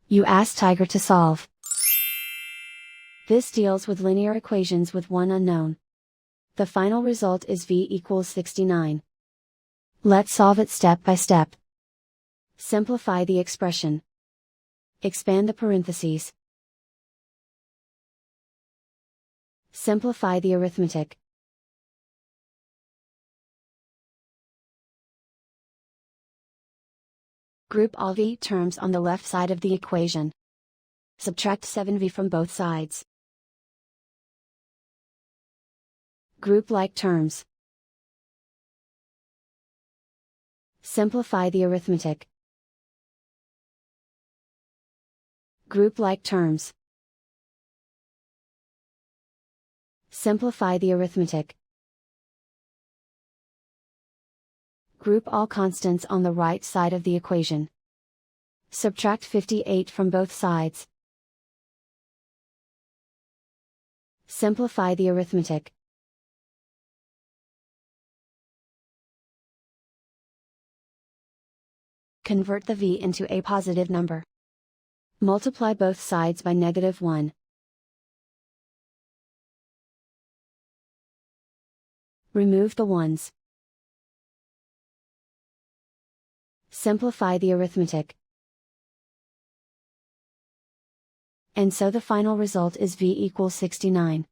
You ask Tiger to solve. This deals with linear equations with one unknown. The final result is v equals 69. Let's solve it step by step. Simplify the expression. Expand the parentheses. Simplify the arithmetic. Group all v terms on the left side of the equation. Subtract 7v from both sides. Group like terms. Simplify the arithmetic. Group like terms. Simplify the arithmetic. Group all constants on the right side of the equation. Subtract 58 from both sides. Simplify the arithmetic. Convert the v into a positive number. Multiply both sides by -1. Remove the ones. Simplify the arithmetic. And so the final result is v equals 69.